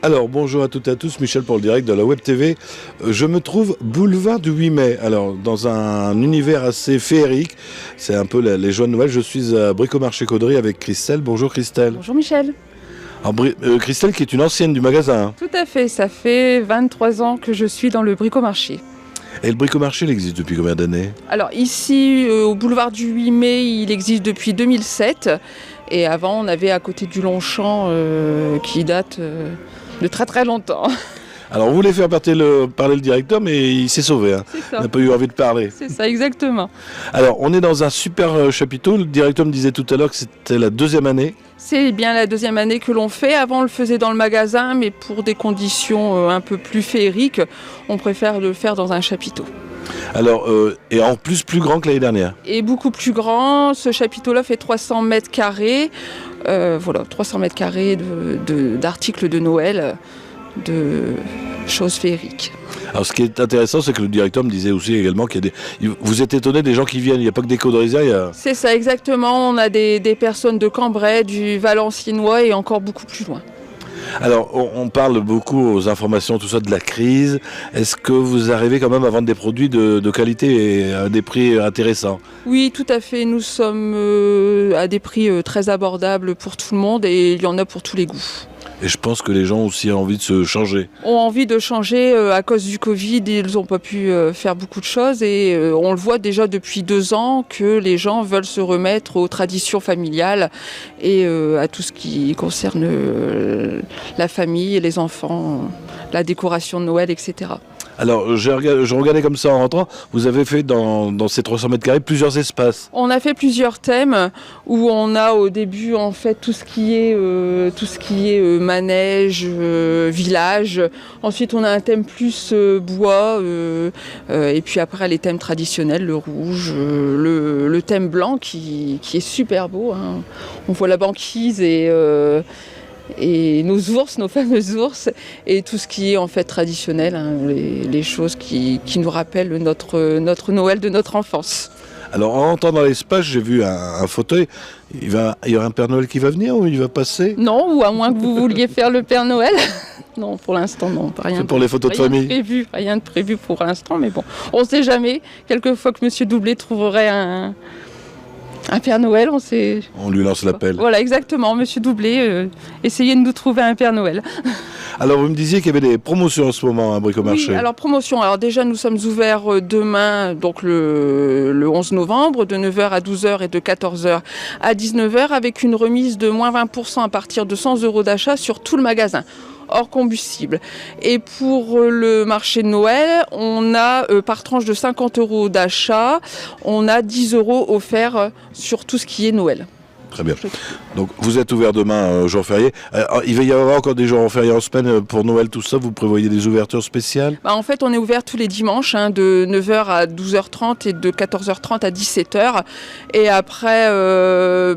Alors, bonjour à toutes et à tous, Michel pour le direct de la Web TV. Je me trouve boulevard du 8 mai, alors dans un univers assez féerique. C'est un peu les joies de Noël. Je suis à Bricomarché Caudry avec Christelle. Bonjour Christelle. Bonjour Michel. Alors, Christelle qui est une ancienne du magasin. Tout à fait, ça fait 23 ans que je suis dans le bricomarché. Et le bricomarché, il existe depuis combien d'années? Alors ici, au boulevard du 8 mai, il existe depuis 2007. Et avant, on avait à côté du Longchamp qui date de très très longtemps. Alors, on voulait faire parler le directeur, mais il s'est sauvé. Hein. C'est ça. Il n'a pas eu envie de parler. C'est ça, exactement. Alors, on est dans un super chapiteau. Le directeur me disait tout à l'heure que c'était la deuxième année. C'est bien la deuxième année que l'on fait. Avant, on le faisait dans le magasin, mais pour des conditions un peu plus féeriques, on préfère le faire dans un chapiteau. Alors, et en plus grand que l'année dernière. Et beaucoup plus grand. Ce chapiteau-là fait 300 mètres carrés. 300 mètres carrés d'articles de Noël, de choses féeriques. Alors, ce qui est intéressant, c'est que le directeur me disait aussi également qu'il y a vous êtes étonné des gens qui viennent. Il n'y a pas que des Caudrysiens, il y a... C'est ça, exactement. On a des personnes de Cambrai, du Valenciennois et encore beaucoup plus loin. Alors, on parle beaucoup aux informations, tout ça, de la crise. Est-ce que vous arrivez quand même à vendre des produits de qualité et à des prix intéressants? Oui, tout à fait. Nous sommes à des prix très abordables pour tout le monde et il y en a pour tous les goûts. Et je pense que les gens aussi ont envie de se changer. Ont envie de changer à cause du Covid. Ils n'ont pas pu faire beaucoup de choses et on le voit déjà depuis 2 ans que les gens veulent se remettre aux traditions familiales et à tout ce qui concerne la famille, les enfants, la décoration de Noël, etc. Alors, je regardais comme ça en rentrant, vous avez fait dans ces 300 mètres carrés plusieurs espaces. On a fait plusieurs thèmes où on a au début en fait tout ce qui est manège, village. Ensuite on a un thème plus bois et puis après les thèmes traditionnels, le rouge, le thème blanc qui est super beau. Hein. On voit la banquise et nos ours, nos fameux ours, et tout ce qui est en fait traditionnel, hein, les choses qui nous rappellent notre Noël de notre enfance. Alors en rentrant dans l'espace, j'ai vu un fauteuil. Il y aura un Père Noël qui va venir ou il va passer? Non, ou à moins que vous vouliez faire le Père Noël. Non, pour l'instant, non. Rien. C'est pour les photos de famille. Rien de prévu pour l'instant, mais bon, on ne sait jamais. Quelquefois que Monsieur Doublet trouverait un Père Noël, on lui lance l'appel. Voilà, exactement. Monsieur Doublet, essayez de nous trouver un Père Noël. Alors, vous me disiez qu'il y avait des promotions en ce moment à Bricomarché. Oui, alors promotion. Alors déjà, nous sommes ouverts demain, donc le 11 novembre, de 9h à 12h et de 14h à 19h, avec une remise de moins 20% à partir de 100 € d'achat sur tout le magasin, hors combustible. Et pour le marché de Noël, on a par tranche de 50 € d'achat, on a 10 € offerts sur tout ce qui est Noël. Très bien. Donc vous êtes ouvert demain, jour férié. Il va y avoir encore des jours fériés en semaine pour Noël, tout ça. Vous prévoyez des ouvertures spéciales? En fait, on est ouvert tous les dimanches, hein, de 9h à 12h30 et de 14h30 à 17h. Et après, le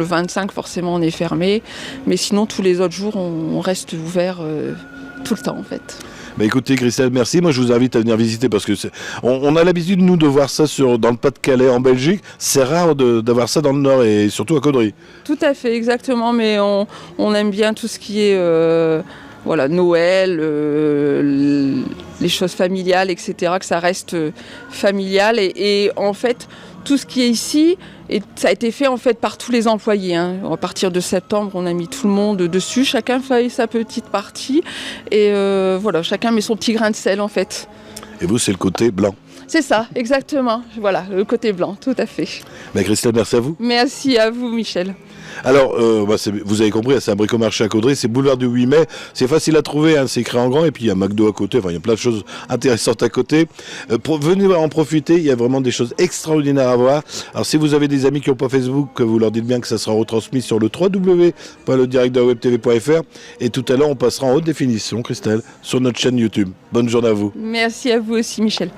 25, forcément, on est fermé. Mais sinon, tous les autres jours, on reste ouvert tout le temps, en fait. Bah écoutez Christelle, merci. Moi je vous invite à venir visiter parce que on a l'habitude nous de voir ça dans le Pas-de-Calais en Belgique. C'est rare d'avoir ça dans le Nord et surtout à Caudry. Tout à fait, exactement. Mais on aime bien tout ce qui est Noël, les choses familiales, etc. Que ça reste familial et en fait tout ce qui est ici, ça a été fait en fait par tous les employés. Hein. À partir de septembre, on a mis tout le monde dessus. Chacun fait sa petite partie et chacun met son petit grain de sel en fait. Et vous, c'est le côté blanc. C'est ça, exactement. Voilà, le côté blanc, tout à fait. Christelle, merci à vous. Merci à vous, Michel. Alors, vous avez compris, c'est un bricomarché à Caudry, c'est boulevard du 8 mai, c'est facile à trouver, hein, c'est écrit en grand, et puis il y a McDo à côté, il y a plein de choses intéressantes à côté. Venez en profiter, il y a vraiment des choses extraordinaires à voir. Alors si vous avez des amis qui n'ont pas Facebook, vous leur dites bien que ça sera retransmis sur le www.ledirectdewebtv.fr, et tout à l'heure on passera en haute définition, Christelle, sur notre chaîne YouTube. Bonne journée à vous. Merci à vous aussi, Michel.